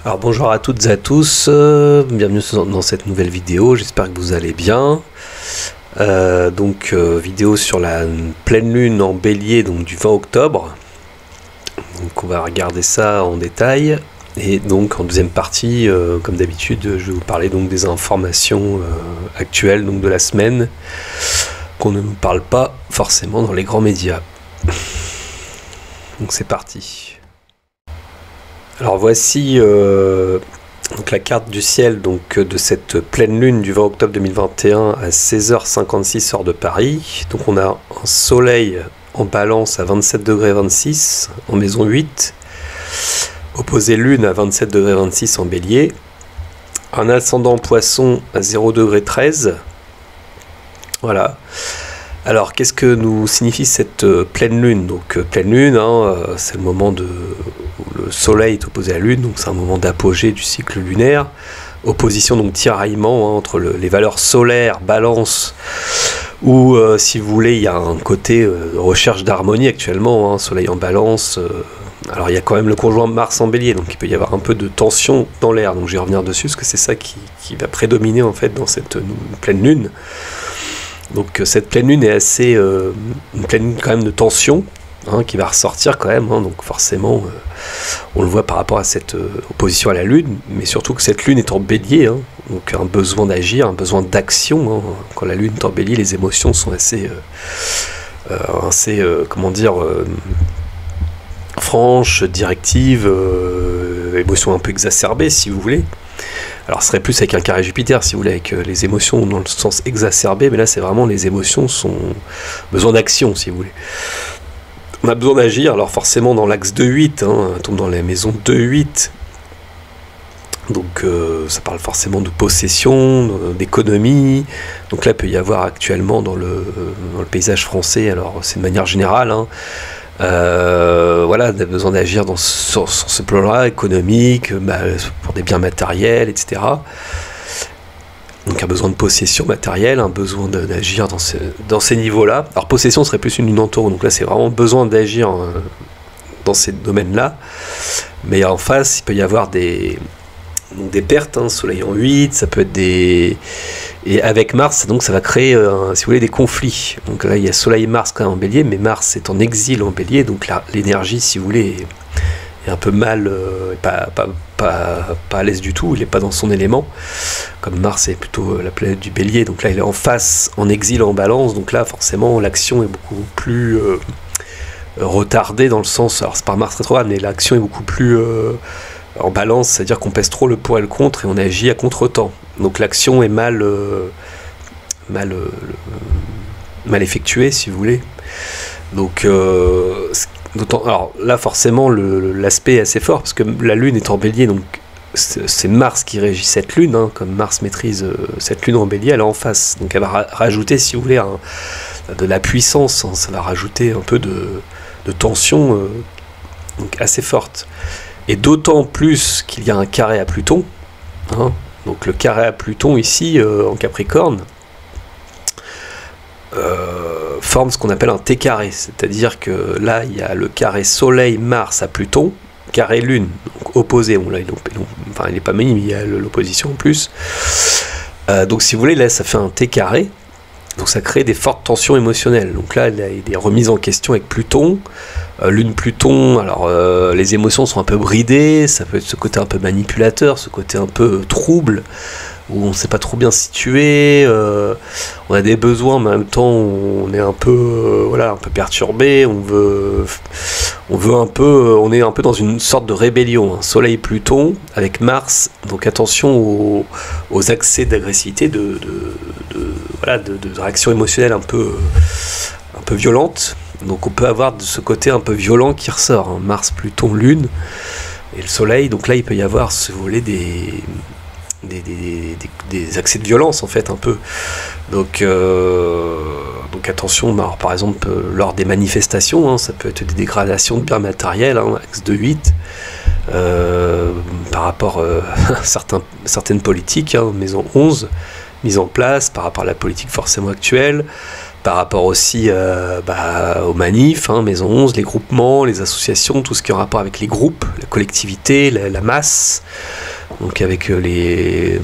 Alors bonjour à toutes et à tous, bienvenue dans cette nouvelle vidéo, j'espère que vous allez bien. Vidéo sur la pleine lune en bélier donc du 20 octobre. Donc on va regarder ça en détail. Et donc en deuxième partie, comme d'habitude, je vais vous parler donc des informations actuelles donc de la semaine qu'on ne nous parle pas forcément dans les grands médias. Donc c'est parti. Alors voici donc la carte du ciel donc, de cette pleine lune du 20 octobre 2021 à 16h56 heure de Paris. Donc on a un soleil en balance à 27,26 degrés en maison 8, opposé lune à 27,26 degrés en bélier, un ascendant poisson à 0,13 degrés. Voilà. Alors, qu'est-ce que nous signifie cette pleine lune? Donc, pleine lune, c'est le moment où le soleil est opposé à la lune, donc c'est un moment d'apogée du cycle lunaire. Opposition, donc tiraillement entre les valeurs solaires, balance, où, si vous voulez, il y a un côté recherche d'harmonie actuellement, soleil en balance. Alors, il y a quand même le conjoint Mars en bélier, donc il peut y avoir un peu de tension dans l'air. Donc, je vais revenir dessus, parce que c'est ça qui va prédominer, en fait, dans cette pleine lune. Donc cette pleine lune est assez une pleine lune quand même de tension qui va ressortir quand même, donc forcément on le voit par rapport à cette opposition à la lune, mais surtout que cette lune est en bélier, donc un besoin d'agir, un besoin d'action. Quand la lune est en bélier, les émotions sont assez franches, directives, émotions un peu exacerbées si vous voulez. Alors ce serait plus avec un carré Jupiter, si vous voulez, avec les émotions dans le sens exacerbé, mais là c'est vraiment les émotions sont besoin d'action, si vous voulez. On a besoin d'agir, alors forcément dans l'axe 2-8, on tombe dans la maison 2-8, donc ça parle forcément de possession, d'économie, donc là il peut y avoir actuellement dans le paysage français, alors c'est de manière générale, voilà, on a besoin d'agir sur ce plan-là, économique, pour des biens matériels, etc. Donc un besoin de possession matérielle, un besoin d'agir dans ces niveaux-là. Alors possession serait plus une lune en taureau, donc là c'est vraiment besoin d'agir dans ces domaines-là. Mais en face, il peut y avoir des pertes, soleil en 8, ça peut être des... Et avec Mars, donc ça va créer, si vous voulez, des conflits. Donc là, il y a Soleil et Mars quand même en bélier, mais Mars est en exil en bélier, donc là, l'énergie, si vous voulez, est un peu mal, pas à l'aise du tout, il n'est pas dans son élément. Comme Mars est plutôt la planète du bélier, donc là, il est en face, en exil, en balance, donc là, forcément, l'action est beaucoup plus retardée dans le sens, alors c'est pas Mars rétrograde, mais l'action est beaucoup plus... en balance, c'est-à-dire qu'on pèse trop le pour et le contre et on agit à contre-temps. Donc l'action est mal effectuée, si vous voulez. Donc, alors là, forcément, l'aspect est assez fort, parce que la Lune est en bélier, donc c'est Mars qui régit cette Lune, comme Mars maîtrise cette Lune en bélier, elle est en face. Donc elle va rajouter, si vous voulez, de la puissance, ça va rajouter un peu de tension donc assez forte. Et d'autant plus qu'il y a un carré à Pluton, donc le carré à Pluton ici en Capricorne forme ce qu'on appelle un T carré, c'est-à-dire que là il y a le carré Soleil-Mars à Pluton, carré Lune, donc opposé, il n'est pas minime, il y a l'opposition en plus, donc si vous voulez là ça fait un T carré, donc ça crée des fortes tensions émotionnelles. Donc là il y a des remises en question avec Pluton, Lune Pluton, alors les émotions sont un peu bridées, ça peut être ce côté un peu manipulateur, ce côté un peu trouble, où on ne sait pas trop bien situer, on a des besoins, mais en même temps on est un peu, un peu perturbé, on est un peu dans une sorte de rébellion, Soleil Pluton avec Mars, donc attention aux accès d'agressivité, de réaction émotionnelle un peu violente. Donc on peut avoir de ce côté un peu violent qui ressort, Mars, Pluton, Lune et le Soleil. Donc là il peut y avoir, si vous voulez, des accès de violence en fait un peu. Donc attention, alors, par exemple lors des manifestations, ça peut être des dégradations de biens matériels, axe de 8, par rapport à certaines politiques, maison 11, mise en place par rapport à la politique forcément actuelle. par rapport aussi aux manifs, hein, Maison 11, les groupements, les associations, tout ce qui est en rapport avec les groupes, la collectivité, la masse, donc avec les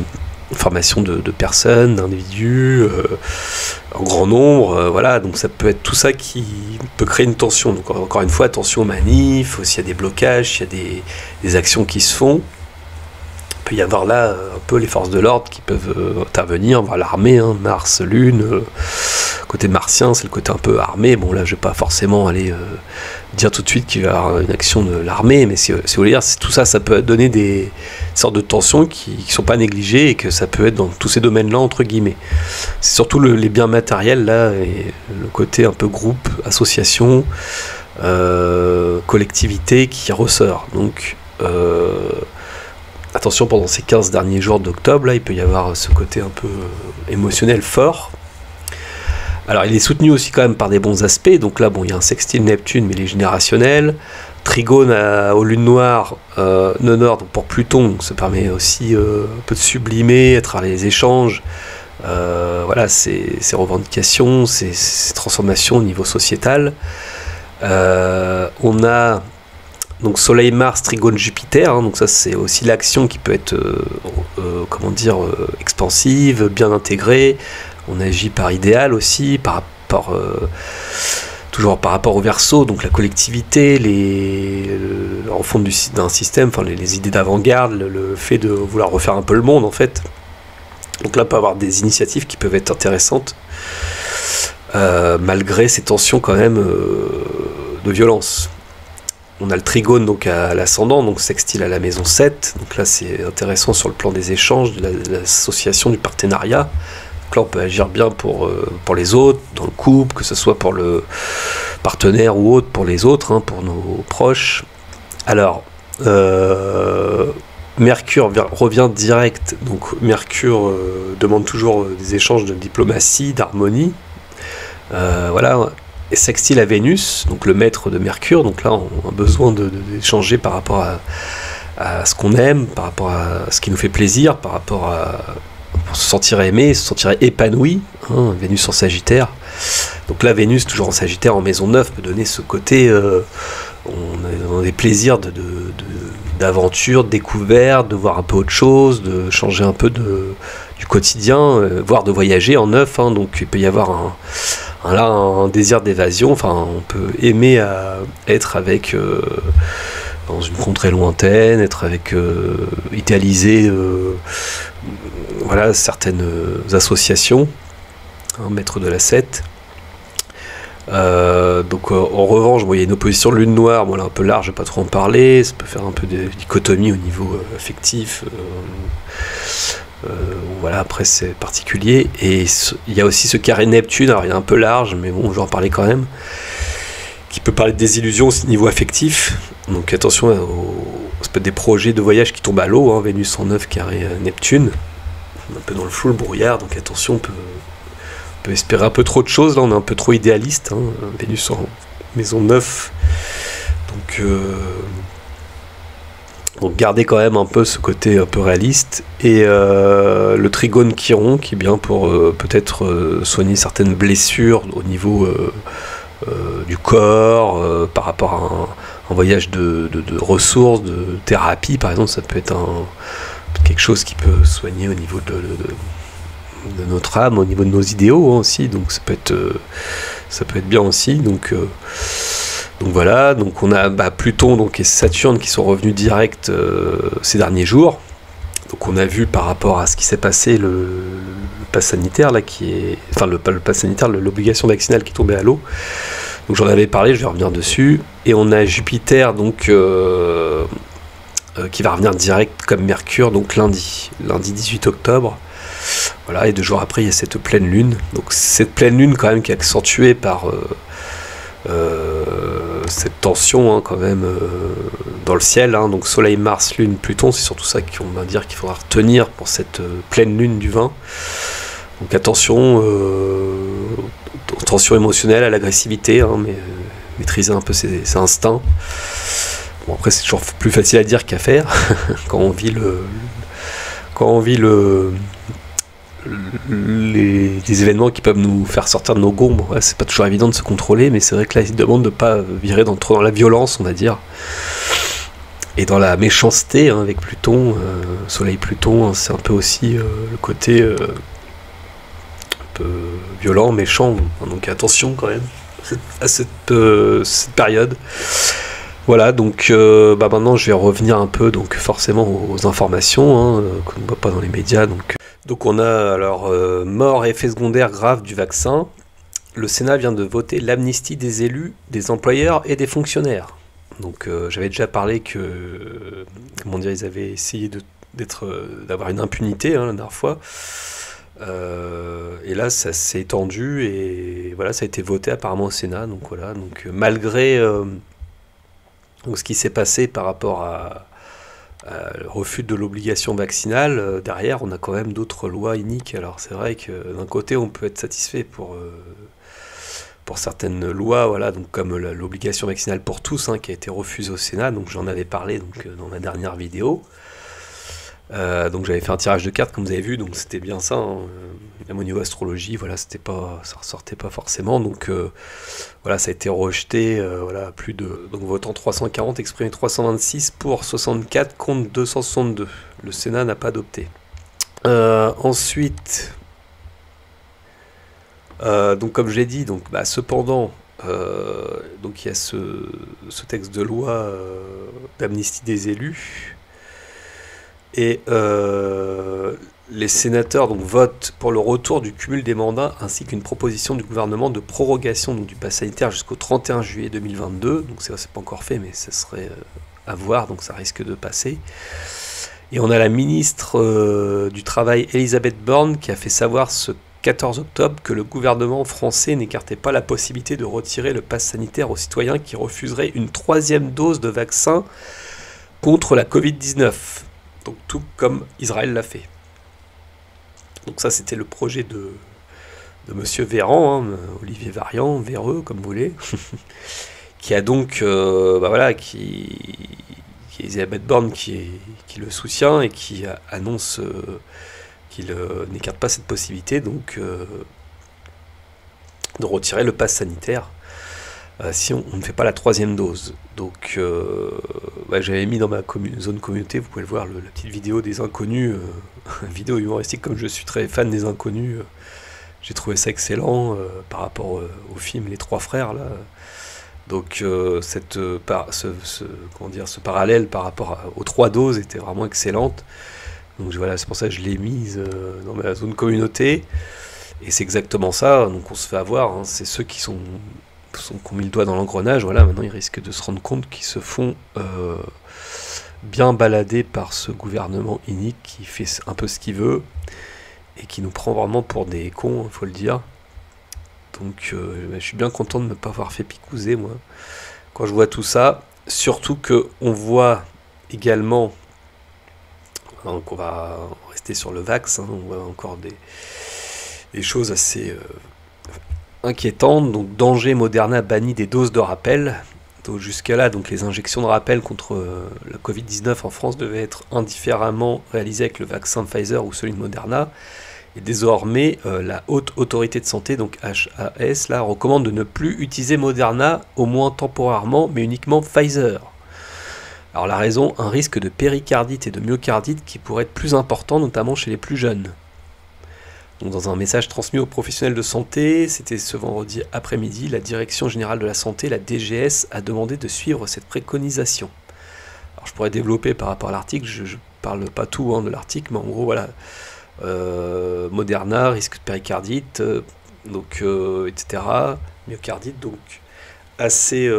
formations de personnes, d'individus, en grand nombre, voilà, donc ça peut être tout ça qui peut créer une tension. Donc encore une fois, attention aux manifs, s'il y a des blocages, s'il y a des actions qui se font. Il peut y avoir là un peu les forces de l'ordre qui peuvent intervenir, voir l'armée, hein, Mars, Lune, côté martien, c'est le côté un peu armé. Bon là je vais pas forcément aller dire tout de suite qu'il va y avoir une action de l'armée, mais si vous voulez dire, tout ça, ça peut donner des sortes de tensions qui sont pas négligées et que ça peut être dans tous ces domaines-là, entre guillemets. C'est surtout les biens matériels là, et le côté un peu groupe, association, collectivité qui ressort. Donc attention, pendant ces 15 derniers jours d'octobre, là, il peut y avoir ce côté un peu émotionnel fort. Alors, il est soutenu aussi quand même par des bons aspects. Donc là, bon, il y a un sextile Neptune, mais il est générationnel. Trigone aux lunes noires, nœud nord, donc pour Pluton, donc ça permet aussi un peu de sublimer à travers les échanges. Voilà, ces revendications, ces transformations au niveau sociétal. On a donc Soleil, Mars, Trigone, Jupiter, hein, donc ça c'est aussi l'action qui peut être expansive, bien intégrée. On agit par idéal aussi, toujours par rapport au Verseau, donc la collectivité, en fond d'un système, enfin les idées d'avant-garde, le fait de vouloir refaire un peu le monde en fait. Donc là, on peut avoir des initiatives qui peuvent être intéressantes, malgré ces tensions quand même de violence. On a le Trigone donc à l'ascendant, donc sextile à la maison 7. Donc là, c'est intéressant sur le plan des échanges, de l'association, du partenariat. Donc là, on peut agir bien pour les autres, dans le couple, que ce soit pour le partenaire ou autre, pour les autres, hein, pour nos proches. Alors, Mercure revient direct. Donc Mercure demande toujours des échanges de diplomatie, d'harmonie. Voilà. Et sextile à Vénus, donc le maître de Mercure, donc là on a besoin d'échanger par rapport à ce qu'on aime, par rapport à ce qui nous fait plaisir, par rapport pour se sentir aimé, se sentir épanoui, hein, Vénus en Sagittaire. Donc là Vénus, toujours en Sagittaire, en maison 9, peut donner ce côté, on a des plaisirs d'aventure, de découverte, de voir un peu autre chose, de changer un peu du quotidien, voire de voyager en 9, hein, donc il peut y avoir un désir d'évasion, enfin on peut aimer être avec dans une contrée lointaine, être avec idéaliser voilà, certaines associations, hein, maître de la 7. Donc en revanche, bon, il y a une opposition lune noire, bon, là un peu large, je vais pas trop en parler, ça peut faire un peu de dichotomie au niveau affectif. Voilà, après c'est particulier. Et il y a aussi ce carré Neptune, alors il est un peu large, mais bon, je vais en parler quand même, qui peut parler de désillusion aussi au niveau affectif. Donc attention, ça peut être des projets de voyage qui tombent à l'eau, hein, Vénus en 9, carré Neptune, un peu dans le flou, le brouillard, donc attention, on peut espérer un peu trop de choses, là on est un peu trop idéaliste, hein, Vénus en maison 9, donc garder quand même un peu ce côté un peu réaliste. Et le Trigone Chiron qui est bien pour peut-être soigner certaines blessures au niveau du corps, par rapport à un voyage de ressources, de thérapie par exemple. Ça peut être quelque chose qui peut soigner au niveau de notre âme, au niveau de nos idéaux, hein, aussi, donc ça peut être bien aussi. Donc voilà, donc on a Pluton donc, et Saturne qui sont revenus direct ces derniers jours. Donc on a vu par rapport à ce qui s'est passé le pass sanitaire là, le pass sanitaire, l'obligation vaccinale qui tombait à l'eau. Donc j'en avais parlé, je vais revenir dessus. Et on a Jupiter donc qui va revenir direct comme Mercure, donc lundi 18 octobre. Voilà, et 2 jours après il y a cette pleine lune. Donc cette pleine lune quand même qui est accentuée par cette tension, hein, quand même dans le ciel, hein. Donc Soleil, Mars, Lune, Pluton, c'est surtout ça qu'on va dire qu'il faudra retenir pour cette pleine lune du 20. Donc attention, tension émotionnelle, à l'agressivité, hein, mais maîtriser un peu ses instincts. Bon, après c'est toujours plus facile à dire qu'à faire quand on vit le les événements qui peuvent nous faire sortir de nos gonds. Bon, ouais, c'est pas toujours évident de se contrôler, mais c'est vrai que là, ils demandent de pas virer trop dans la violence, on va dire, et dans la méchanceté, hein, avec Pluton, Soleil Pluton, hein, c'est un peu aussi le côté un peu violent, méchant, hein, donc attention quand même à cette période. Voilà, donc maintenant je vais revenir un peu donc forcément aux informations, hein, qu'on ne voit pas dans les médias. Donc on a alors mort et effets secondaires graves du vaccin. Le Sénat vient de voter l'amnistie des élus, des employeurs et des fonctionnaires. Donc j'avais déjà parlé que comment dire, ils avaient essayé d'avoir une impunité, hein, la dernière fois. Et là ça s'est étendu et voilà, ça a été voté apparemment au Sénat. Donc voilà, donc malgré donc ce qui s'est passé par rapport le refus de l'obligation vaccinale, derrière on a quand même d'autres lois iniques. Alors c'est vrai que d'un côté on peut être satisfait pour certaines lois, voilà, donc comme l'obligation vaccinale pour tous, hein, qui a été refusée au Sénat, donc j'en avais parlé donc, dans ma dernière vidéo. Donc j'avais fait un tirage de cartes comme vous avez vu, donc c'était bien ça, hein. Même au niveau astrologie, voilà, ça ressortait pas forcément, donc voilà, ça a été rejeté, voilà, plus de, donc votant 340, exprimé 326 pour 64 contre 262. Le Sénat n'a pas adopté. Ensuite, donc comme je l'ai dit, donc cependant, donc il y a ce texte de loi d'amnistie des élus. Et les sénateurs donc, votent pour le retour du cumul des mandats ainsi qu'une proposition du gouvernement de prorogation donc, du pass sanitaire jusqu'au 31 juillet 2022. Donc c'est pas encore fait, mais ça serait à voir, donc ça risque de passer. Et on a la ministre du Travail, Elisabeth Borne, qui a fait savoir ce 14 octobre que le gouvernement français n'écartait pas la possibilité de retirer le pass sanitaire aux citoyens qui refuseraient une 3e dose de vaccin contre la Covid-19. Donc tout comme Israël l'a fait. Donc ça c'était le projet de Monsieur Véran, hein, Olivier Varian, Véreux comme vous voulez, qui a donc, voilà, qui est Elisabeth Borne qui le soutient et qui annonce qu'il n'écarte pas cette possibilité donc de retirer le pass sanitaire si on ne fait pas la 3e dose. Donc j'avais mis dans ma zone communauté, vous pouvez le voir, la petite vidéo des inconnus, vidéo humoristique, comme je suis très fan des inconnus, j'ai trouvé ça excellent par rapport au film Les Trois Frères là. Donc ce parallèle par rapport aux 3 doses était vraiment excellente. Donc voilà, c'est pour ça que je l'ai mise dans ma zone communauté. Et c'est exactement ça, donc on se fait avoir, hein, c'est ceux qui ont mis le doigt dans l'engrenage, voilà, maintenant ils risquent de se rendre compte qu'ils se font bien balader par ce gouvernement inique qui fait un peu ce qu'il veut et qui nous prend vraiment pour des cons, il faut le dire. Donc je suis bien content de ne pas avoir fait picouser, moi, quand je vois tout ça, surtout qu'on voit également, donc on va rester sur le vax, hein, on voit encore des choses assez inquiétantes. Donc danger, Moderna banni des doses de rappel. Donc jusqu'à là, donc les injections de rappel contre la Covid-19 en France devaient être indifféremment réalisées avec le vaccin Pfizer ou celui de Moderna. Et désormais, la Haute Autorité de Santé, donc HAS, là, recommande de ne plus utiliser Moderna, au moins temporairement, mais uniquement Pfizer. Alors la raison, un risque de péricardite et de myocardite qui pourrait être plus important, notamment chez les plus jeunes. Donc dans un message transmis aux professionnels de santé, c'était ce vendredi après-midi, la Direction Générale de la Santé, la DGS, a demandé de suivre cette préconisation. Alors je pourrais développer par rapport à l'article, je ne parle pas tout, hein, de l'article, mais en gros voilà, Moderna, risque de péricardite, donc, etc., myocardite, donc assez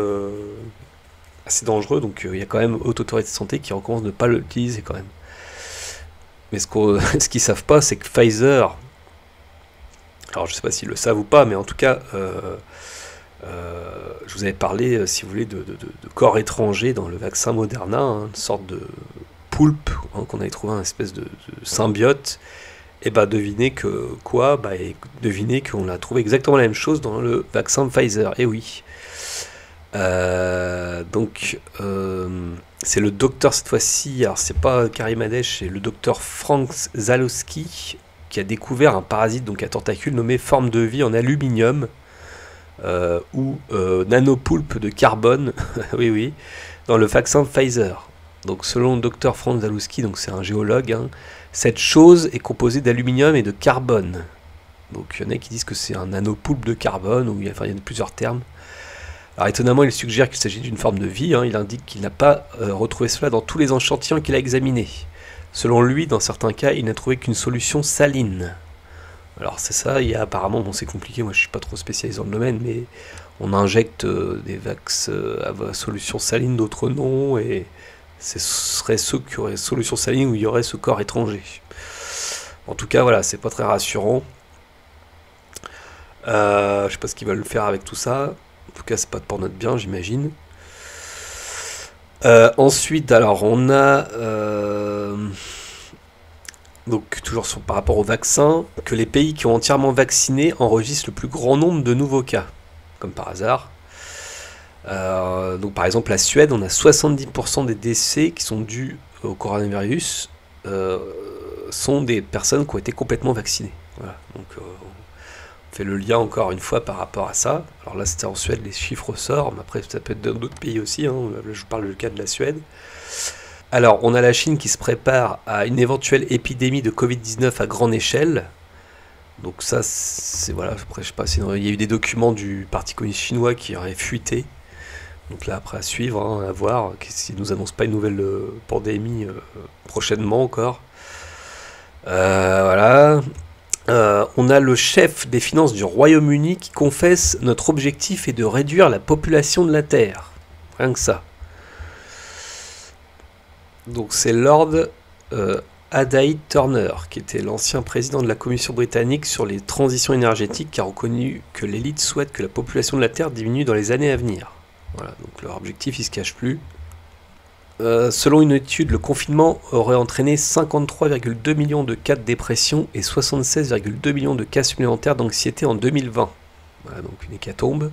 dangereux, donc il y a quand même Haute Autorité de Santé qui recommande de ne pas l'utiliser quand même. Mais ce qu'ils ne savent pas, c'est que Pfizer, alors je ne sais pas s'ils le savent ou pas, mais en tout cas, je vous avais parlé, si vous voulez, de corps étrangers dans le vaccin Moderna, hein, une sorte de poulpe, hein, qu'on avait trouvé, une espèce de symbiote. Et devinez devinez qu'on a trouvé exactement la même chose dans le vaccin Pfizer. Et oui. Donc c'est le docteur cette fois-ci, alors c'est pas Karim Adèche, c'est le docteur Frank Zalowski, qui a découvert un parasite donc à tentacules nommé forme de vie en aluminium ou nanopoulpe de carbone, oui oui, dans le vaccin Pfizer. Donc selon le docteur Franz Zalewski, donc c'est un géologue, hein, cette chose est composée d'aluminium et de carbone. Donc il y en a qui disent que c'est un nanopoulpe de carbone, ou il y a plusieurs termes. Alors étonnamment, il suggère qu'il s'agit d'une forme de vie, hein. Il indique qu'il n'a pas retrouvé cela dans tous les échantillons qu'il a examinés. Selon lui, dans certains cas, il n'a trouvé qu'une solution saline. Alors c'est ça, il y a apparemment, bon c'est compliqué, moi je suis pas trop spécialisé dans le domaine, mais on injecte des vax à solution saline, d'autres non, et ce serait ceux qui auraient solution saline où il y aurait ce corps étranger. En tout cas, voilà, c'est pas très rassurant. Je sais pas ce qu'ils veulent faire avec tout ça. En tout cas, c'est pas pour notre bien, j'imagine. Ensuite, alors, on a... donc, toujours par rapport au vaccin, que les pays qui ont entièrement vacciné enregistrent le plus grand nombre de nouveaux cas, comme par hasard. Donc par exemple la Suède, on a 70% des décès qui sont dus au coronavirus sont des personnes qui ont été complètement vaccinées. Voilà. Donc on fait le lien encore une fois par rapport à ça. Alors là c'était en Suède, les chiffres sortent, mais après ça peut être dans d'autres pays aussi, hein. Je vous parle du cas de la Suède. Alors on a la Chine qui se prépare à une éventuelle épidémie de Covid-19 à grande échelle. Donc ça c'est voilà, après je sais pas, il y a eu des documents du Parti communiste chinois qui auraient fuité. Donc là, après à suivre, hein, à voir, s'ils ne nous annoncent pas une nouvelle pandémie prochainement encore. Voilà. On a le chef des finances du Royaume-Uni qui confesse: notre objectif est de réduire la population de la Terre. Rien que ça. Donc c'est Lord Adair Turner, qui était l'ancien président de la Commission britannique sur les transitions énergétiques, qui a reconnu que l'élite souhaite que la population de la Terre diminue dans les années à venir. Voilà, donc leur objectif, il se cache plus. Selon une étude, le confinement aurait entraîné 53,2 millions de cas de dépression et 76,2 millions de cas supplémentaires d'anxiété en 2020. Voilà, donc une hécatombe.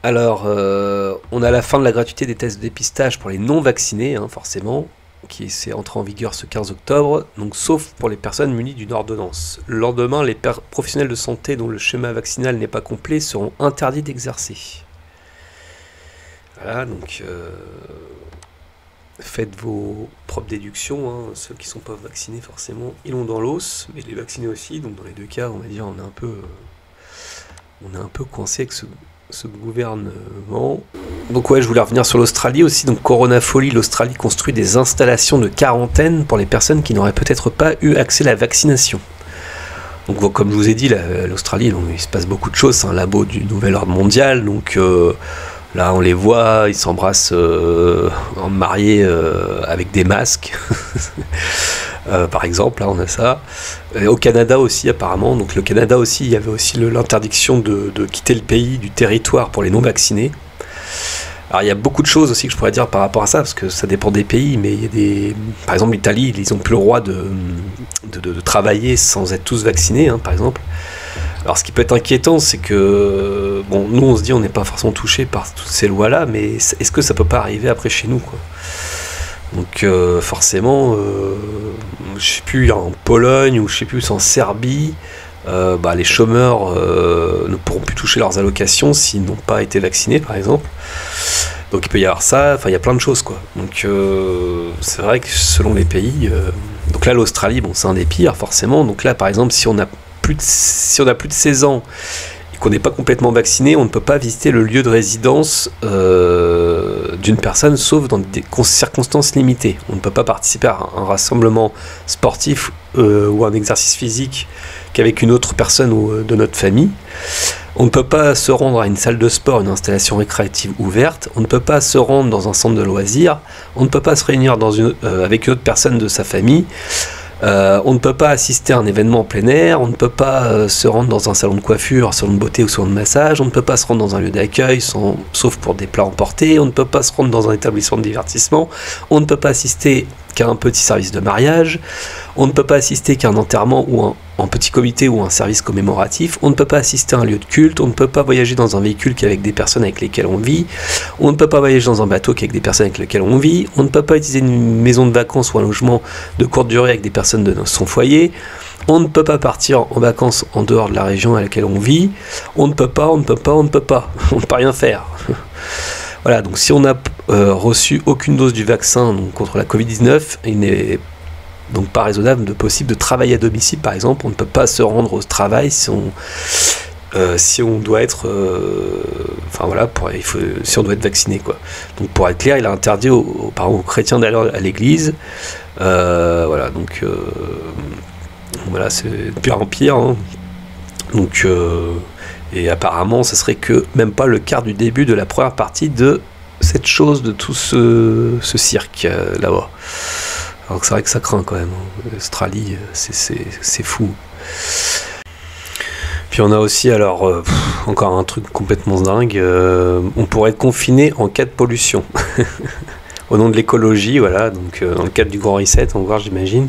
Alors, on a la fin de la gratuité des tests de dépistage pour les non-vaccinés, hein, forcément, qui s'est entré en vigueur ce 15 octobre, donc sauf pour les personnes munies d'une ordonnance. Le lendemain, les professionnels de santé dont le schéma vaccinal n'est pas complet seront interdits d'exercer. Voilà, donc faites vos propres déductions, hein. Ceux qui ne sont pas vaccinés forcément, ils l'ont dans l'os, mais les vaccinés aussi, donc dans les deux cas, on va dire, on est un peu coincé avec ce gouvernement. Donc ouais, je voulais revenir sur l'Australie aussi. Donc Corona Folie, l'Australie construit des installations de quarantaine pour les personnes qui n'auraient peut-être pas eu accès à la vaccination. Donc comme je vous ai dit, l'Australie, il se passe beaucoup de choses, c'est un labo du nouvel ordre mondial, donc là on les voit, ils s'embrassent en mariés avec des masques. Par exemple, là on a ça. Et au Canada aussi apparemment, donc le Canada aussi, il y avait aussi l'interdiction de quitter le pays, du territoire pour les non-vaccinés. Alors il y a beaucoup de choses aussi que je pourrais dire par rapport à ça, parce que ça dépend des pays, mais il y a des... Par exemple l'Italie, ils n'ont plus le droit de travailler sans être tous vaccinés, hein, par exemple. Alors ce qui peut être inquiétant, c'est que, bon, nous on se dit on n'est pas forcément touché par toutes ces lois-là, mais est-ce que ça peut pas arriver après chez nous, quoi? Donc forcément, je sais plus, en Pologne ou je sais plus, en Serbie, les chômeurs ne pourront plus toucher leurs allocations s'ils n'ont pas été vaccinés, par exemple. Donc il peut y avoir ça, enfin il y a plein de choses, quoi. Donc c'est vrai que selon les pays, donc là l'Australie, bon c'est un des pires forcément. Donc là par exemple si on a plus de 16 ans et qu'on n'est pas complètement vacciné, on ne peut pas visiter le lieu de résidence d'une personne, sauf dans des circonstances limitées. On ne peut pas participer à un rassemblement sportif ou un exercice physique qu'avec une autre personne de notre famille. On ne peut pas se rendre à une salle de sport, une installation récréative ouverte. On ne peut pas se rendre dans un centre de loisirs. On ne peut pas se réunir avec une autre personne de sa famille. On ne peut pas assister à un événement en plein air. On ne peut pas se rendre dans un salon de coiffure, un salon de beauté ou salon de massage. On ne peut pas se rendre dans un lieu d'accueil, sauf pour des plats emportés. On ne peut pas se rendre dans un établissement de divertissement. On ne peut pas assister qu'à un petit service de mariage. On ne peut pas assister qu'à un enterrement ou en petit comité ou un service commémoratif. On ne peut pas assister à un lieu de culte. On ne peut pas voyager dans un véhicule qu'avec des personnes avec lesquelles on vit. On ne peut pas voyager dans un bateau qu'avec des personnes avec lesquelles on vit. On ne peut pas utiliser une maison de vacances ou un logement de courte durée avec des personnes de son foyer. On ne peut pas partir en vacances en dehors de la région à laquelle on vit. On ne peut pas. On ne peut pas rien faire. Voilà, donc si on n'a reçu aucune dose du vaccin donc, contre la Covid-19, il n'est donc pas raisonnable de possible de travailler à domicile, par exemple. On ne peut pas se rendre au travail si on doit être si on doit être vacciné, quoi. Donc pour être clair, il a interdit aux chrétiens d'aller à l'église. Voilà, donc voilà, c'est de pire en pire, hein. Donc et apparemment ce serait que même pas le quart du début de la première partie de cette chose, de tout ce cirque là-bas. Alors que c'est vrai que ça craint quand même, hein. L'Australie, c'est fou. Puis on a aussi, alors, encore un truc complètement dingue, on pourrait être confiné en cas de pollution. Au nom de l'écologie, voilà, donc dans le cadre du Grand Reset, on va voir, j'imagine.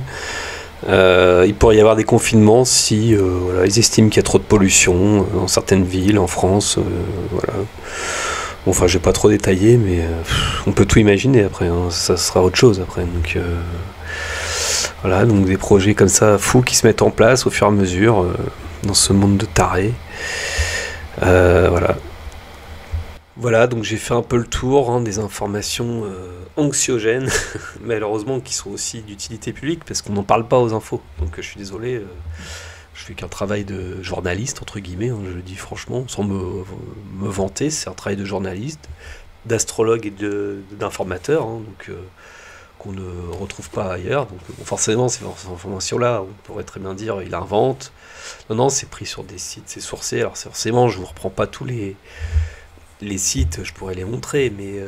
Il pourrait y avoir des confinements si voilà, ils estiment qu'il y a trop de pollution dans certaines villes, en France. Voilà. Bon, enfin, je vais pas trop détailler, mais on peut tout imaginer après, hein, ça sera autre chose après. Donc, voilà, donc des projets comme ça fous qui se mettent en place au fur et à mesure dans ce monde de tarés. Voilà. Voilà, donc j'ai fait un peu le tour, hein, des informations anxiogènes, malheureusement qui sont aussi d'utilité publique parce qu'on n'en parle pas aux infos. Donc je suis désolé, je fais qu'un travail de journaliste, entre guillemets, hein, je le dis franchement, sans me vanter, c'est un travail de journaliste, d'astrologue et d'informateur, hein, donc qu'on ne retrouve pas ailleurs. Donc bon, forcément, ces informations-là, on pourrait très bien dire, il invente. Non, c'est pris sur des sites, c'est sourcé. Alors forcément, je ne vous reprends pas tous les sites, je pourrais les montrer, mais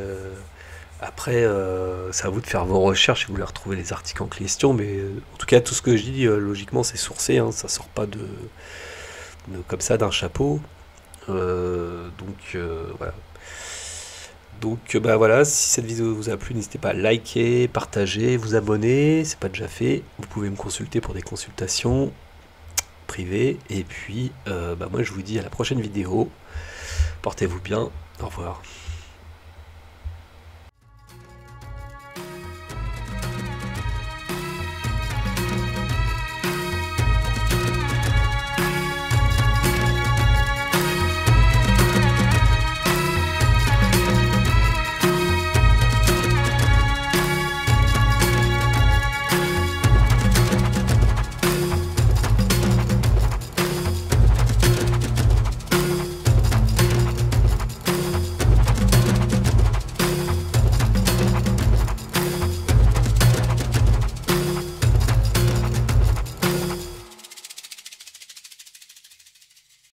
après, c'est à vous de faire vos recherches si vous voulez retrouver les articles en question, mais en tout cas, tout ce que je dis, logiquement, c'est sourcé, hein, ça sort pas comme ça d'un chapeau. Donc, voilà. Donc, bah voilà, si cette vidéo vous a plu, n'hésitez pas à liker, partager, vous abonner, c'est pas déjà fait. Vous pouvez me consulter pour des consultations privées, et puis, bah moi, je vous dis à la prochaine vidéo. Portez-vous bien. Au revoir.